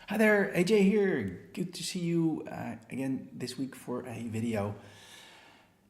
Hi there, AJ here. Good to see you again this week for a video.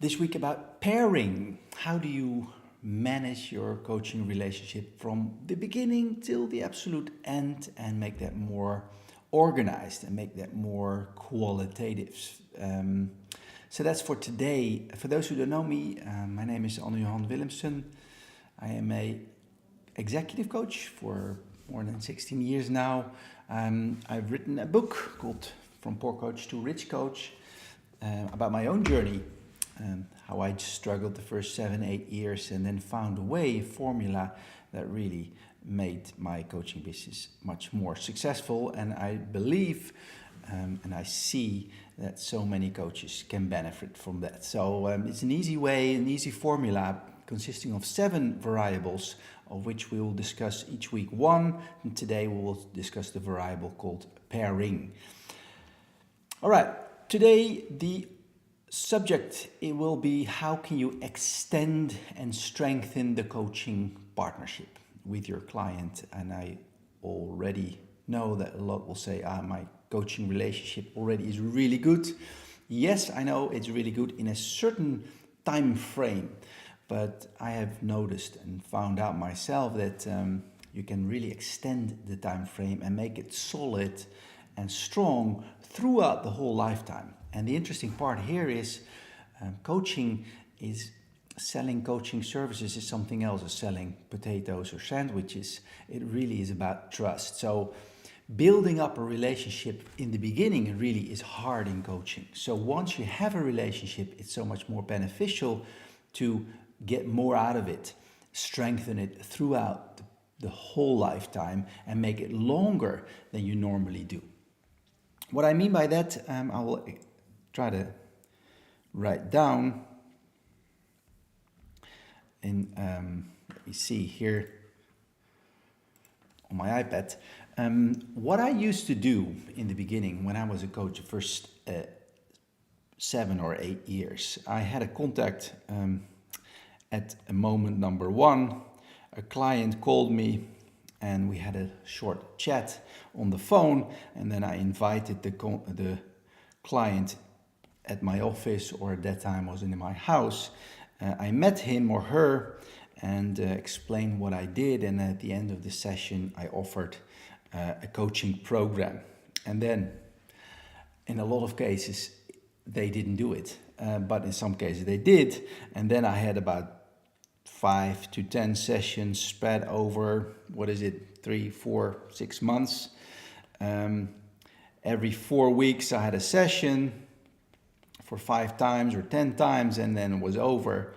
This week about pairing. How do you manage your coaching relationship from the beginning till the absolute end and make that more organized and make that more qualitative? So that's for today. For those who don't know me, my name is Anne Johan Willemsen. I am a executive coach for more than 16 years now. I've written a book called From Poor Coach to Rich Coach about my own journey, how I struggled the first 7-8 years and then found a formula that really made my coaching business much more successful. And I believe and I see that so many coaches can benefit from that. So it's an easy way, an easy formula consisting of 7 variables, of which we will discuss each week one. And today we will discuss the variable called pairing. All right, today the subject it will be how can you extend and strengthen the coaching partnership with your client. And I already know that a lot will say, my coaching relationship already is really good. Yes, I know it's really good in a certain time frame. But I have noticed and found out myself that you can really extend the time frame and make it solid and strong throughout the whole lifetime. And the interesting part here is selling coaching services is something else as selling potatoes or sandwiches. It really is about trust. So building up a relationship in the beginning really is hard in coaching. So once you have a relationship, it's so much more beneficial to get more out of it, strengthen it throughout the whole lifetime and make it longer than you normally do. What I mean by that, I will try to write down in, let me see here on my iPad. What I used to do in the beginning when I was a coach, the first 7 or 8 years, I had a contact at a moment number 1, a client called me and we had a short chat on the phone, and then I invited the client at my office, or at that time was in my house. I met him or her and explained what I did, and at the end of the session I offered a coaching program. And then in a lot of cases they didn't do it, but in some cases they did, and then I had about 5 to 10 sessions spread over, 3, 4, 6 months. Every 4 weeks I had a session for 5 times or 10 times, and then it was over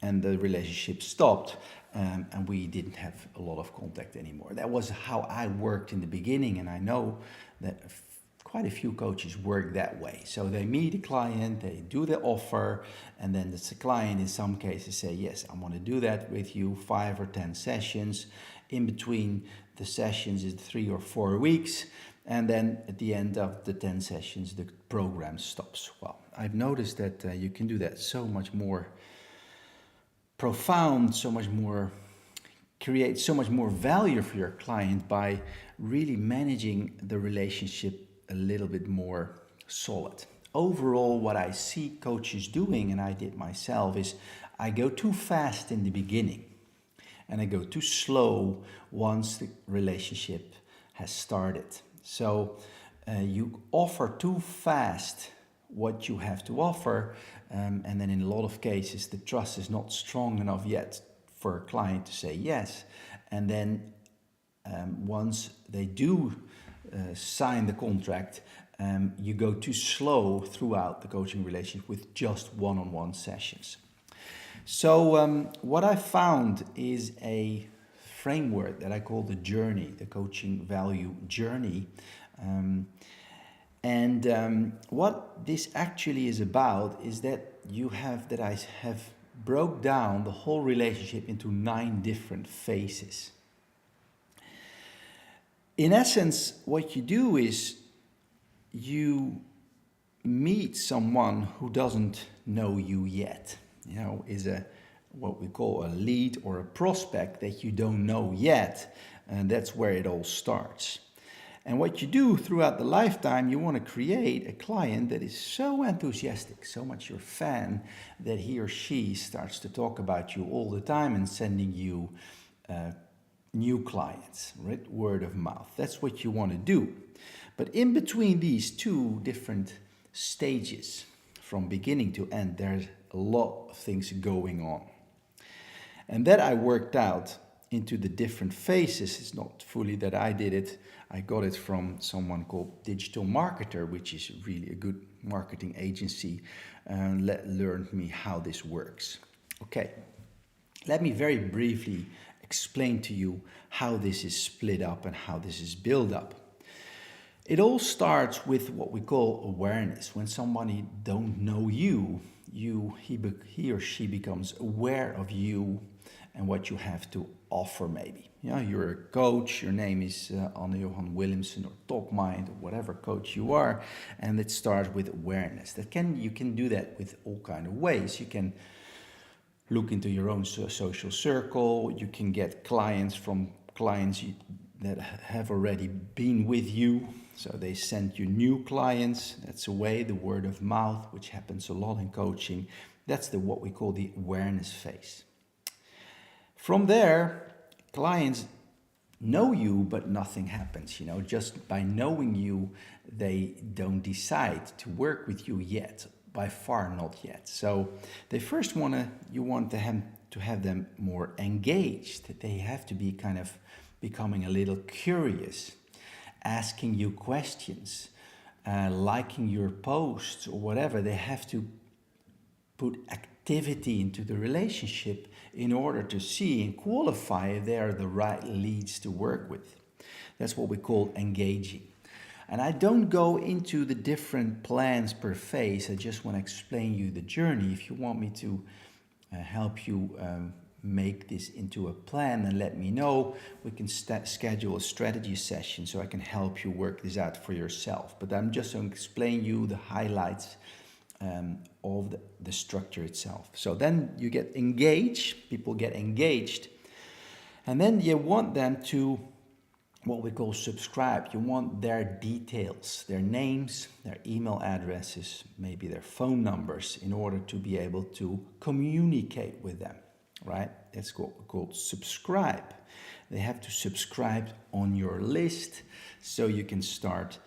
and the relationship stopped, and we didn't have a lot of contact anymore. That was how I worked in the beginning, and I know that quite a few coaches work that way. So they meet a client, they do the offer, and then the client in some cases say, yes, I want to do that with you, 5 or 10 sessions. In between the sessions is 3 or 4 weeks. And then at the end of the 10 sessions, the program stops. Well, I've noticed that you can do that so much more profound, create so much more value for your client by really managing the relationship a little bit more solid. Overall, what I see coaches doing, and I did myself, is I go too fast in the beginning and I go too slow once the relationship has started. So you offer too fast what you have to offer, and then in a lot of cases the trust is not strong enough yet for a client to say yes. And then once they do sign the contract, you go too slow throughout the coaching relationship with just one-on-one sessions. So what I found is a framework that I call the journey, the coaching value journey. What this actually is about is that I have broke down the whole relationship into 9 different phases. In essence, what you do is you meet someone who doesn't know you yet, is what we call a lead or a prospect that you don't know yet, and that's where it all starts. And what you do throughout the lifetime, you want to create a client that is so enthusiastic, so much your fan, that he or she starts to talk about you all the time and sending you new clients, right? Word of mouth. That's what you want to do. But in between these two different stages, from beginning to end, there's a lot of things going on. And that I worked out into the different phases. It's not fully that I did it. I got it from someone called Digital Marketer, which is really a good marketing agency, and learned me how this works. Okay, let me very briefly explain to you how this is split up and how this is built up. It all starts with what we call awareness. When somebody don't know you, he or she becomes aware of you and what you have to offer maybe. Yeah, you're a coach, your name is Anne Johan Willemsen or TopMind or whatever coach you are, and it starts with awareness. You can do that with all kind of ways. You can look into your own social circle, you can get clients from clients that have already been with you, so they send you new clients. That's a way, the word of mouth, which happens a lot in coaching. That's what we call the awareness phase. From there, clients know you, but nothing happens. Just by knowing you, they don't decide to work with you yet. By far not yet. So they first you want to have them more engaged. They have to be kind of becoming a little curious, asking you questions, liking your posts or whatever. They have to put activity into the relationship in order to see and qualify if they are the right leads to work with. That's what we call engaging. And I don't go into the different plans per phase. I just want to explain you the journey. If you want me to help you make this into a plan, then let me know. We can schedule a strategy session so I can help you work this out for yourself. But I'm just going to explain you the highlights of the structure itself. So then you get engaged, people get engaged, and then you want them to what we call subscribe. You want their details, their names, their email addresses, maybe their phone numbers, in order to be able to communicate with them, right? That's what we call subscribe. They have to subscribe on your list so you can start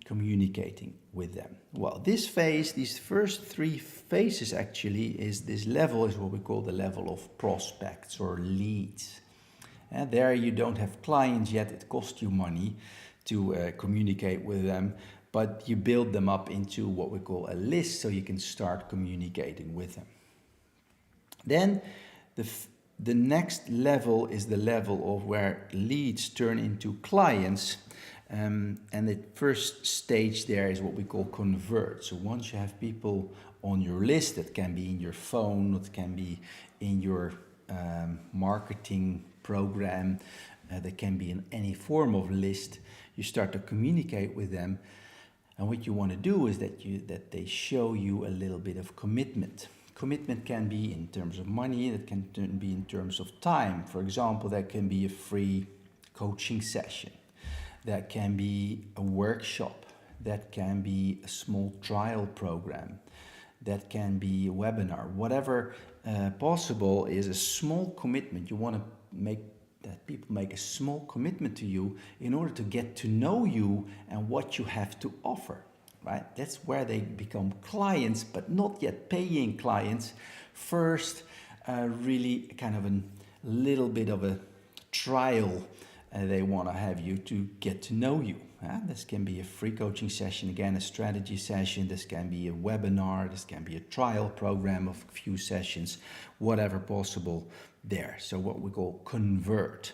communicating with them. Well, this phase, these first three phases actually, this level is what we call the level of prospects or leads. And there you don't have clients yet, it costs you money to communicate with them, but you build them up into what we call a list so you can start communicating with them. Then the next level is the level of where leads turn into clients, and the first stage there is what we call convert. So once you have people on your list, that can be in your phone, it can be in your marketing program, that can be in any form of list, you start to communicate with them, and what you want to do is that they show you a little bit of commitment. Commitment can be in terms of money, it can be in terms of time. For example, that can be a free coaching session, that can be a workshop, that can be a small trial program, that can be a webinar. Whatever possible is a small commitment. You want to make that people make a small commitment to you in order to get to know you and what you have to offer, right? That's where they become clients, but not yet paying clients. First, really kind of a little bit of a trial. They want to have you to get to know you. This can be a free coaching session, again, a strategy session. This can be a webinar. This can be a trial program of a few sessions, whatever possible there. So what we call convert.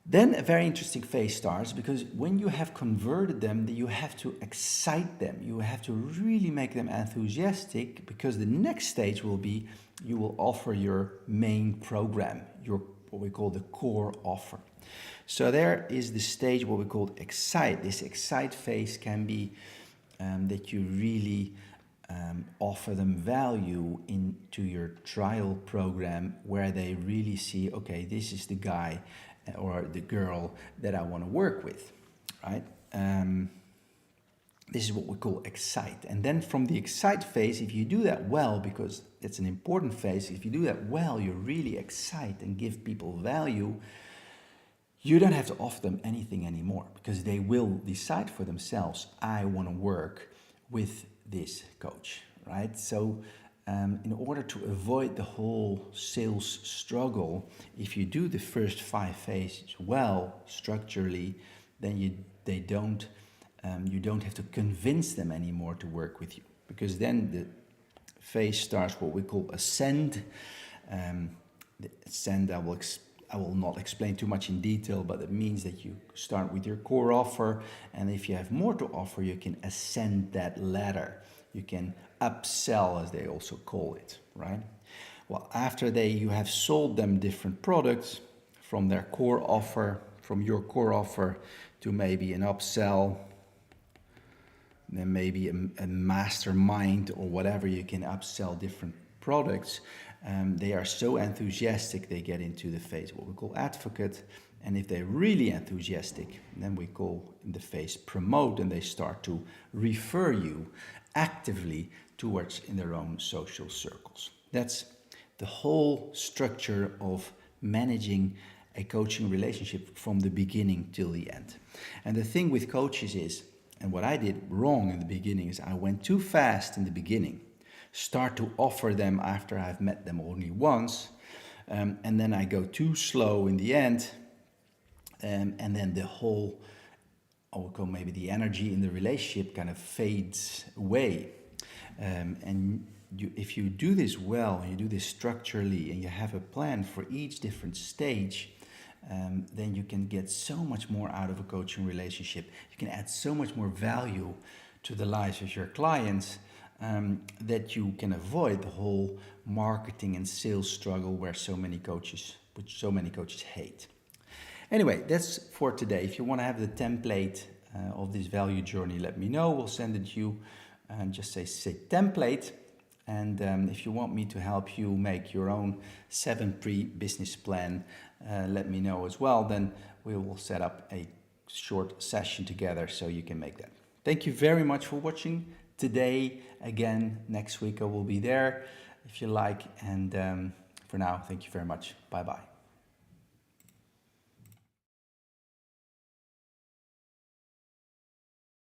Then a very interesting phase starts, because when you have converted them, you have to excite them. You have to really make them enthusiastic, because the next stage will be you will offer your main program, your what we call the core offer. So there is the stage what we call excite. This excite phase can be that you really offer them value into your trial program, where they really see, okay, this is the guy or the girl that I want to work with. right? This is what we call excite. And then from the excite phase, if you do that well, because it's an important phase, if you do that well, you really excite and give people value, you don't have to offer them anything anymore because they will decide for themselves, I want to work with this coach, right? So in order to avoid the whole sales struggle, if you do the first 5 phases well, structurally, then you don't have to convince them anymore to work with you, because then the phase starts what we call ascend. The ascend I will not explain too much in detail, but it means that you start with your core offer, and if you have more to offer, you can ascend that ladder. You can upsell, as they also call it, right? Well, after you have sold them different products from their core offer, from your core offer to maybe an upsell, then maybe a mastermind or whatever, you can upsell different products. They are so enthusiastic, they get into the phase what we call advocate. And if they're really enthusiastic, then we call in the phase promote, and they start to refer you actively towards in their own social circles. That's the whole structure of managing a coaching relationship from the beginning till the end. And the thing with coaches is, and what I did wrong in the beginning is I went too fast in the beginning, start to offer them after I've met them only once, and then I go too slow in the end, and then the whole, I would call maybe the energy in the relationship kind of fades away. If you do this well, you do this structurally, and you have a plan for each different stage, then you can get so much more out of a coaching relationship. You can add so much more value to the lives of your clients, that you can avoid the whole marketing and sales struggle which so many coaches hate. Anyway, that's for today. If you want to have the template of this value journey, let me know. We'll send it to you, and just say template. And if you want me to help you make your own 7-pre business plan, let me know as well. Then we will set up a short session together so you can make that. Thank you very much for watching today. Again, next week I will be there if you like. And for now, thank you very much. Bye-bye.